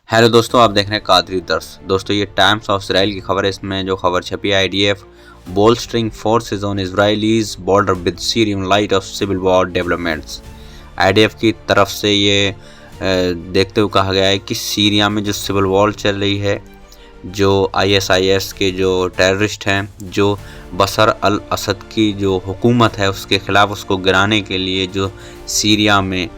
Hello दोस्तों, आप देख रहे हैं कादरी दर्स। दोस्तों, ये टाइम्स ऑफ इसराइल की खबर है। इसमें जो खबर छपी है, IDF bolstering forces on Israel's border with Syria in light of civil war developments. IDF की तरफ से ये देखते हुए कहा गया है कि सीरिया में जो सिविल वॉर चल रही है, जो आईएसआईएस के जो टेररिस्ट हैं, जो बशर अल असद की जो हुकूमत है उसके ख़िलाफ़ उसको गिराने के लिए जो सीरिया में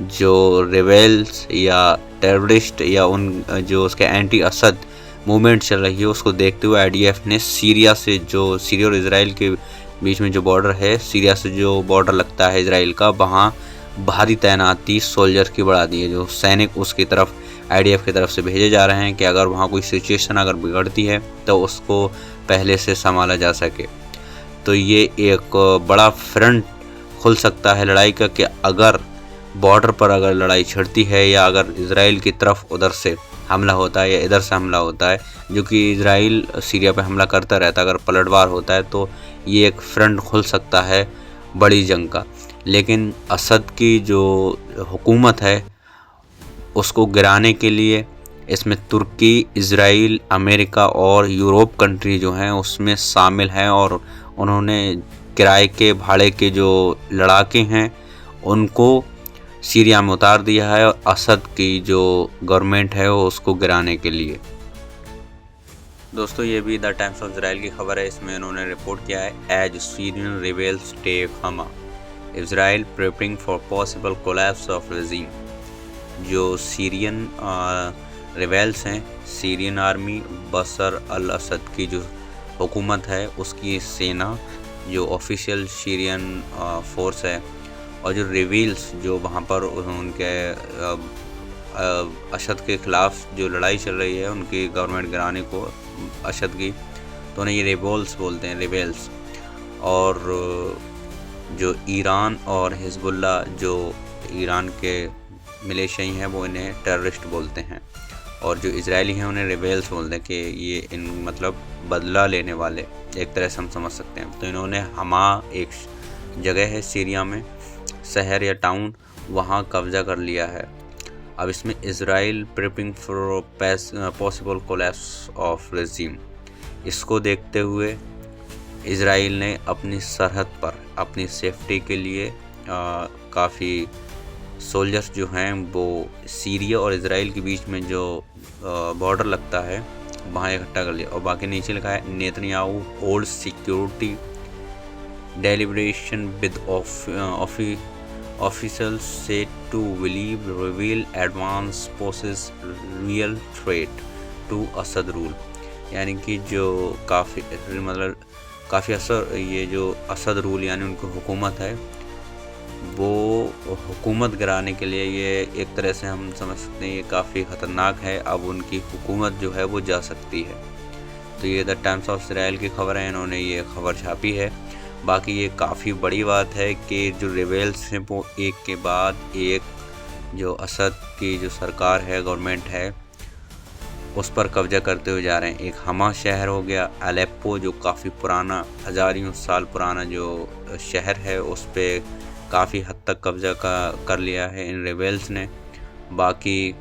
जो रेबेल्स या टेररिस्ट या उन जो उसके एंटी असद मूवमेंट चल रही है, उसको देखते हुए आईडीएफ ने सीरिया और इजराइल के बीच में जो बॉर्डर है, सीरिया से जो बॉर्डर लगता है इजराइल का, वहाँ भारी तैनाती सोल्जर की बढ़ा दी है। जो सैनिक उसकी तरफ आईडीएफ की तरफ से भेजे जा रहे हैं कि अगर वहाँ कोई सिचुएशन अगर बिगड़ती है तो उसको पहले से संभाला जा सके। तो ये एक बड़ा फ्रंट खुल सकता है लड़ाई का कि अगर बॉर्डर पर अगर लड़ाई छिड़ती है या अगर इजराइल की तरफ उधर से हमला होता है या इधर से हमला होता है, जो कि इजराइल सीरिया पे हमला करता रहता है, अगर पलटवार होता है तो ये एक फ्रंट खुल सकता है बड़ी जंग का। लेकिन असद की जो हुकूमत है उसको गिराने के लिए इसमें तुर्की, इजराइल, अमेरिका और यूरोप कंट्री जो हैं उसमें शामिल हैं और उन्होंने किराए के भाड़े के जो लड़ाके हैं उनको सीरिया में उतार दिया है और असद की जो गवर्नमेंट है वो उसको गिराने के लिए। दोस्तों, ये भी द टाइम्स ऑफ इसराइल की खबर है। इसमें उन्होंने रिपोर्ट किया है, as Syrian rebels take Hama, Israel preparing for possible collapse of regime. जो सीरियन रिबेल्स हैं, Syrian army, Bashar al Assad की जो हुकूमत है उसकी सेना, जो ऑफिशियल सीरियन फोर्स है, और जो रिवील्स जो वहाँ पर उनके असद के ख़िलाफ़ जो लड़ाई चल रही है उनकी गवर्नमेंट गिराने को असद की, तो उन्हें ये रेबोल्स बोलते हैं, रिबेल्स। और जो ईरान और हिजबुल्ला जो ईरान के मिलिशिया हैं वो इन्हें टेररिस्ट बोलते हैं, और जो इजरायली हैं उन्हें रिबेल्स बोलते हैं कि ये इन मतलब बदला लेने वाले, एक तरह से हम समझ सकते हैं। तो इन्होंने हमा एक जगह है सीरिया में, शहर या टाउन, वहाँ कब्जा कर लिया है। अब इसमें Israel preparing for possible collapse of regime, इसको देखते हुए इजराइल ने अपनी सरहद पर अपनी सेफ्टी के लिए काफ़ी सोल्जर्स जो हैं वो सीरिया और इजराइल के बीच में जो बॉर्डर लगता है वहाँ इकट्ठा कर लिया। और बाकी नीचे लिखा है, Netanyahu hold security deliberation with officials said to believe reveal advance poses real threat to Assad rule। यानी कि जो काफ़ी असर, ये जो असद रूल यानी उनकी हुकूमत है वो हुकूमत गिराने के लिए ये एक तरह से हम समझ सकते हैं ये काफ़ी ख़तरनाक है। अब उनकी हुकूमत जो है वो जा सकती है। तो ये द टाइम्स ऑफ इसराइल की खबर है, इन्होंने ये खबर छापी है। बाकी ये काफ़ी बड़ी बात है कि जो रिबेल्स हैं वो एक के बाद एक जो असद की जो सरकार है, गवर्नमेंट है, उस पर कब्जा करते हुए जा रहे हैं। एक हमा शहर हो गया, अलेप्पो जो काफ़ी पुराना, हज़ारों साल पुराना जो शहर है, उस पर काफ़ी हद तक कब्जा कर लिया है इन रिबेल्स ने। बाकी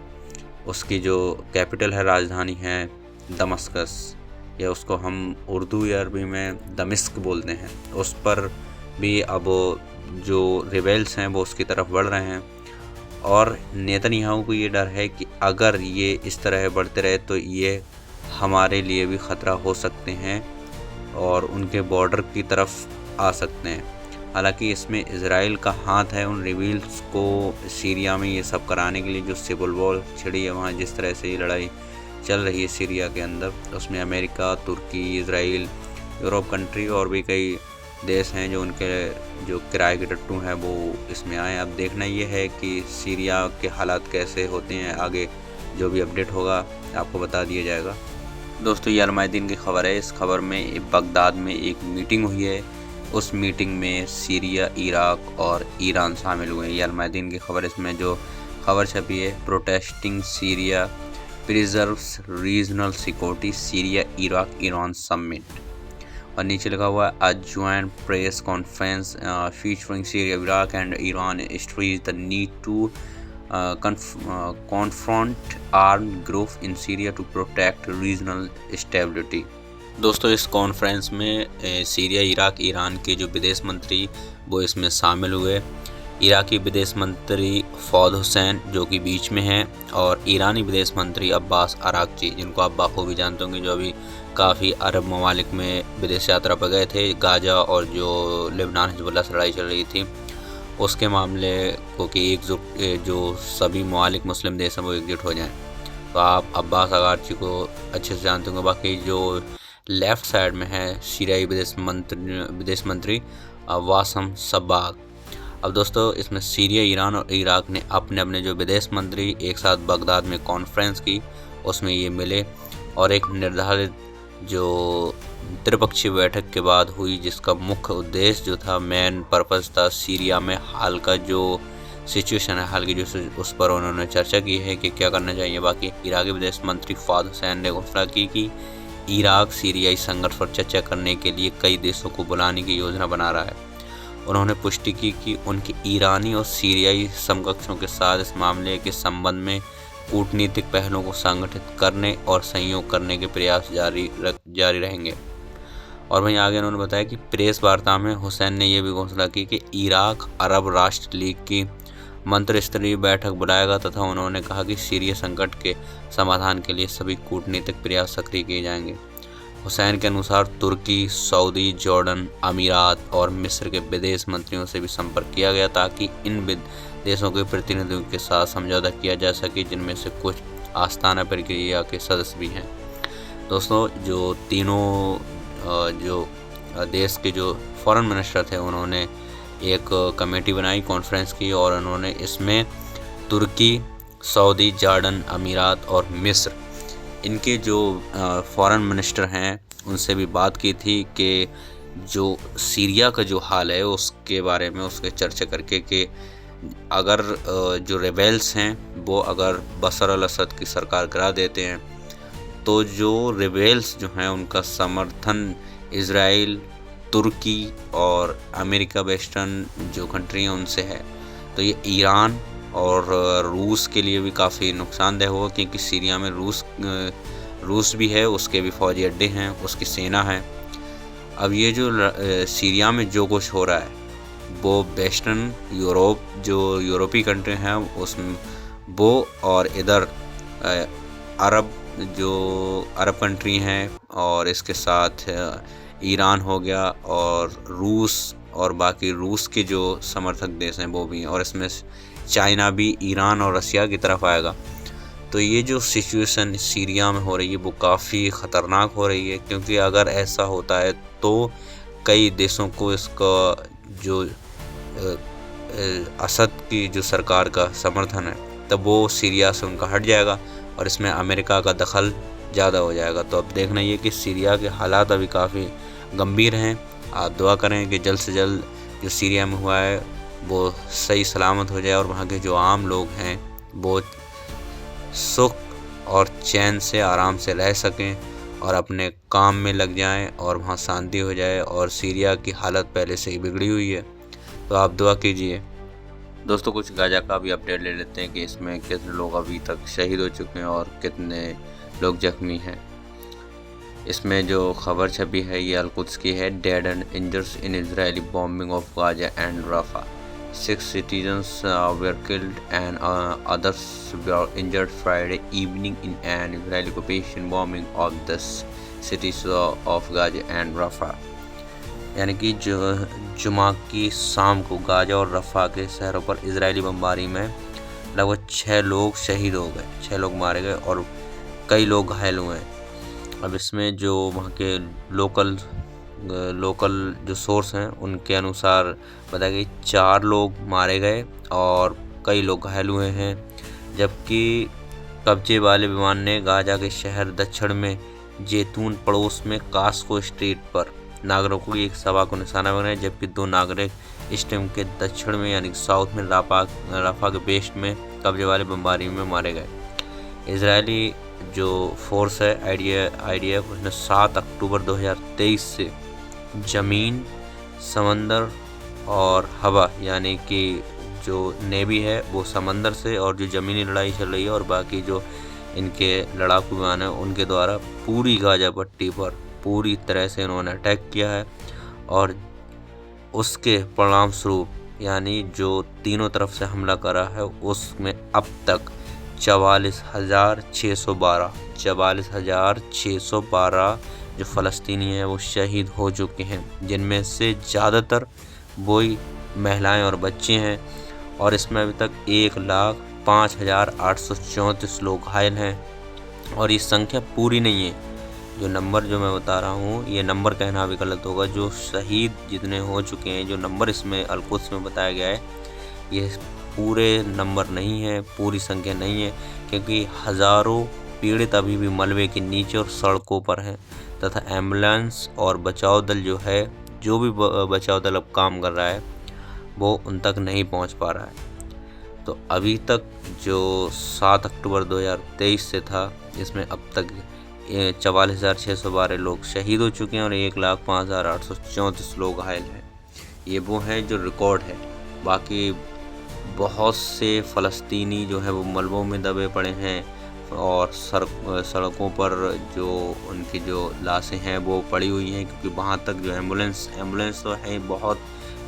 उसकी जो कैपिटल है, राजधानी है दमस्कस, या उसको हम उर्दू या अरबी में दमिश्क बोलते हैं, उस पर भी अब जो रिबेल्स हैं वो उसकी तरफ बढ़ रहे हैं। और नेतन्याहू को ये डर है कि अगर ये इस तरह बढ़ते रहे तो ये हमारे लिए भी ख़तरा हो सकते हैं और उनके बॉर्डर की तरफ आ सकते हैं। हालांकि इसमें इजराइल का हाथ है उन रिबेल्स को सीरिया में ये सब कराने के लिए। जो सिविल वॉर छिड़ी है वहाँ, जिस तरह से ये लड़ाई चल रही है सीरिया के अंदर, उसमें अमेरिका, तुर्की, इजराइल, यूरोप कंट्री और भी कई देश हैं जो उनके जो किराए के टट्टू हैं वो इसमें आए। अब देखना ये है कि सीरिया के हालात कैसे होते हैं, आगे जो भी अपडेट होगा आपको बता दिया जाएगा। दोस्तों, ये अलमायदीन की खबर है। इस खबर में बगदाद में एक मीटिंग हुई है, उस मीटिंग में सीरिया, इराक और ईरान शामिल हुए हैं। ये अलमायदीन की खबर, इसमें जो खबर छपी है, protesting Syria preserves regional security, Syria, Iraq, Iran summit. और नीचे लगा हुआ है, a joint press conference featuring Syria, Iraq and Iran stressed the need to confront armed group in Syria to protect regional stability। दोस्तों इस conference में Syria, Iraq, Iran के जो विदेश मंत्री वो इसमें शामिल हुए। इराकी विदेश मंत्री फौद हुसैन जो कि बीच में हैं, और ईरानी विदेश मंत्री अब्बास अरागची, जिनको आप बाखूबी जानते होंगे, जो अभी काफ़ी अरब ममालिक में विदेश यात्रा पर गए थे। गाजा और जो लेबनान हिजबुल्लाह से लड़ाई चल रही थी उसके मामले को कि एकजुट जो सभी ममालिक मुस्लिम देश हैं वो एकजुट हो जाएं। तो आप अब्बास अरागची को अच्छे से जानते होंगे। बाकी जो लेफ़्ट साइड में है सीरियाई विदेश मंत्री वासम सब्बाग। अब दोस्तों इसमें सीरिया, ईरान और इराक ने अपने अपने जो विदेश मंत्री एक साथ बगदाद में कॉन्फ्रेंस की, उसमें ये मिले और एक निर्धारित जो त्रिपक्षीय बैठक के बाद हुई, जिसका मुख्य उद्देश्य जो था, मेन पर्पस था, सीरिया में हाल का जो सिचुएशन है, हाल की जो उस पर उन्होंने चर्चा की है कि क्या करना चाहिए। बाकी इराकी विदेश मंत्री फौद हुसैन ने घोषणा की कि इराक सीरियाई संघर्ष पर चर्चा करने के लिए कई देशों को बुलाने की योजना बना रहा है। उन्होंने पुष्टि की कि उनके ईरानी और सीरियाई समकक्षों के साथ इस मामले के संबंध में कूटनीतिक पहलों को संगठित करने और सहयोग करने के प्रयास जारी रहेंगे। और वहीं आगे उन्होंने बताया कि प्रेस वार्ता में हुसैन ने यह भी घोषणा की कि इराक अरब राष्ट्र लीग की मंत्रिस्तरीय बैठक बुलाएगा, तथा उन्होंने कहा कि सीरिया संकट के समाधान के लिए सभी कूटनीतिक प्रयास सक्रिय किए जाएंगे। हुसैन के अनुसार तुर्की, सऊदी, जॉर्डन, अमीरात और मिस्र के विदेश मंत्रियों से भी संपर्क किया गया ताकि इन देशों के प्रतिनिधियों के साथ समझौता किया जा सके, जिनमें से कुछ आस्ताना प्रक्रिया के सदस्य भी हैं। दोस्तों जो तीनों जो देश के जो फॉरेन मिनिस्टर थे उन्होंने एक कमेटी बनाई, कॉन्फ्रेंस की, और उन्होंने इसमें तुर्की, सऊदी, जॉर्डन, अमीरात और मिस्र, इनके जो फॉरेन मिनिस्टर हैं उनसे भी बात की थी कि जो सीरिया का जो हाल है उसके बारे में उसके चर्चा करके कि अगर जो रेबेल्स हैं वो अगर बशर अल असद की सरकार गिरा देते हैं तो जो रेबेल्स जो हैं उनका समर्थन इज़राइल, तुर्की और अमेरिका, वेस्टर्न जो कंट्री हैं उनसे है। तो ये ईरान और रूस के लिए भी काफ़ी नुकसानदेह होगा, क्योंकि सीरिया में रूस भी है, उसके भी फौजी अड्डे हैं, उसकी सेना है। अब ये जो सीरिया में जो कुछ हो रहा है वो वेस्टर्न यूरोप, जो यूरोपीय कंट्री हैं उसमें वो, और इधर अरब कंट्री हैं, और इसके साथ ईरान हो गया, और रूस, और बाकी रूस के जो समर्थक देश हैं वो भी हैं, और इसमें चाइना भी ईरान और रसिया की तरफ आएगा। तो ये जो सिचुएशन सीरिया में हो रही है वो काफ़ी ख़तरनाक हो रही है, क्योंकि अगर ऐसा होता है तो कई देशों को इसका जो असद की जो सरकार का समर्थन है तब वो सीरिया से उनका हट जाएगा, और इसमें अमेरिका का दखल ज़्यादा हो जाएगा। तो अब देखना ये कि सीरिया के हालात अभी काफ़ी गंभीर हैं। आप दुआ करें कि जल्द से जल्द जो सीरिया में हुआ है वो सही सलामत हो जाए, और वहाँ के जो आम लोग हैं वो सुख और चैन से आराम से रह सकें और अपने काम में लग जाएं, और वहाँ शांति हो जाए। और सीरिया की हालत पहले से ही बिगड़ी हुई है, तो आप दुआ कीजिए। दोस्तों कुछ गाजा का भी अपडेट ले लेते हैं कि इसमें कितने लोग अभी तक शहीद हो चुके हैं और कितने लोग जख्मी हैं। इसमें जो खबर छपी है ये अल-कुद्स की है। Dead and injures in Israeli bombing of Gaza and Rafah, 6 citizens were killed and others were injured Friday evening in an Israeli occupation bombing of the cities of Gaza and Rafah। यानी कि जुमा की शाम को Gaza और रफ़ा के शहरों पर इजरायली बमबारी में लगभग 6 लोग शहीद हो गए, 6 लोग मारे गए और कई लोग घायल हुए हैं। अब इसमें जो वहाँ के लोकल जो सोर्स हैं उनके अनुसार बताया कि 4 लोग मारे गए और कई लोग घायल हुए हैं, जबकि कब्जे वाले विमान ने गाजा के शहर दक्षिण में जैतून पड़ोस में कास्को स्ट्रीट पर नागरिकों की एक सभा को निशाना बनाया, जबकि 2 नागरिक स्टेम के दक्षिण में यानी साउथ में राफा के वेस्ट में कब्जे वाले बमबारी में मारे गए। इजरायली जो फोर्स है IDF उसने 7 अक्टूबर 2023 से ज़मीन, समंदर और हवा यानी कि जो नेवी है वो समंदर से, और जो ज़मीनी लड़ाई चल रही है और बाकी जो इनके लड़ाकू विमान हैं उनके द्वारा पूरी गाज़ा पट्टी पर पूरी तरह से इन्होंने अटैक किया है। और उसके परिणाम स्वरूप यानी जो तीनों तरफ से हमला करा है उसमें अब तक 44,612 जो फ़लस्तीनी हैं वो शहीद हो चुके हैं, जिनमें से ज़्यादातर वही महिलाएं और बच्चे हैं। और इसमें अभी तक 1,05,834 लोग घायल हैं। और ये संख्या पूरी नहीं है, जो नंबर जो मैं बता रहा हूँ ये नंबर कहना भी गलत होगा। जो शहीद जितने हो चुके हैं, जो नंबर इसमें अल-कुद्स में बताया गया है, ये पूरे नंबर नहीं है, पूरी संख्या नहीं है, क्योंकि हज़ारों पीड़ित अभी भी मलबे के नीचे और सड़कों पर हैं तथा एम्बुलेंस और बचाव दल जो है, जो भी बचाव दल अब काम कर रहा है वो उन तक नहीं पहुंच पा रहा है। तो अभी तक जो 7 अक्टूबर 2023 से था, इसमें अब तक 44,612 लोग शहीद हो चुके हैं और 1,05,834 लोग घायल हैं। ये वो हैं जो रिकॉर्ड है। बाकी बहुत से फ़लस्तीनी जो है वो मलबों में दबे पड़े हैं और सड़कों पर जो उनकी जो लाशें हैं वो पड़ी हुई हैं, क्योंकि वहाँ तक जो एम्बुलेंस तो है बहुत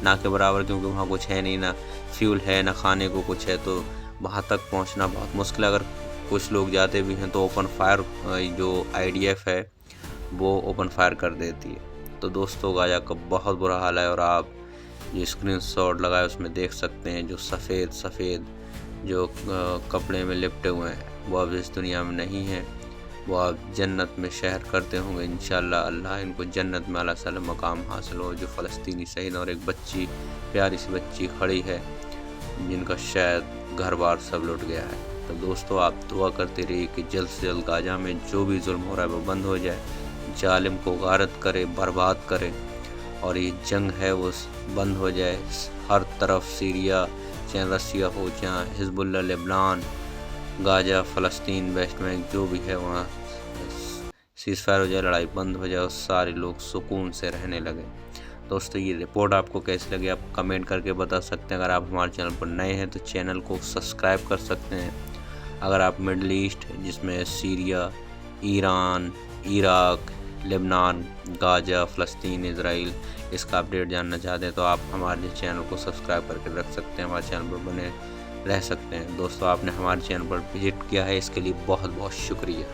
ना के बराबर, क्योंकि वहाँ कुछ है नहीं, ना फ्यूल है, ना खाने को कुछ है, तो वहाँ तक पहुँचना बहुत मुश्किल है। अगर कुछ लोग जाते भी हैं तो ओपन फायर जो IDF है वो ओपन फायर कर देती है। तो दोस्तों गाज़ा का बहुत बुरा हाल है, और आप ये स्क्रीनशॉट लगाए उसमें देख सकते हैं जो सफ़ेद जो कपड़े में लिपटे हुए हैं वो अब इस दुनिया में नहीं है। वो अब जन्नत में शहर करते होंगे इंशाअल्लाह। अल्लाह इनको जन्नत में आला साला मकाम हासिल हो। जो फ़लस्तीनी शहीद, और एक बच्ची, प्यारी सी बच्ची खड़ी है जिनका शायद घर बार सब लुट गया है। तो दोस्तों आप दुआ करते रहिए कि जल्द से जल्द गाज़ा में जो भी जुल्म हो रहा है वो बंद हो जाए, जालिम को गारत करे, बर्बाद करे, और ये जंग है वो बंद हो जाए। हर तरफ सीरिया, चाहे रसिया हो, चाहे हिजबुल्लाह लेबनान, गाज़ा, फ़लस्तीन, वेस्ट बैंक जो भी है वहाँ सीज़फायर हो जाए, लड़ाई बंद हो जाए और सारे लोग सुकून से रहने लगे। दोस्तों ये रिपोर्ट आपको कैसी लगी आप कमेंट करके बता सकते हैं। अगर आप हमारे चैनल पर नए हैं तो चैनल को सब्सक्राइब कर सकते हैं। अगर आप मिडल ईस्ट जिसमें Syria, Iran, Iraq, Lebanon, Gaza, फ़लस्तीन, इज़राइल इसका अपडेट जानना चाहते हैं तो आप हमारे चैनल को सब्सक्राइब करके रख सकते हैं, हमारे चैनल पर बने रह सकते हैं। दोस्तों आपने हमारे चैनल पर विजिट किया है इसके लिए बहुत बहुत शुक्रिया।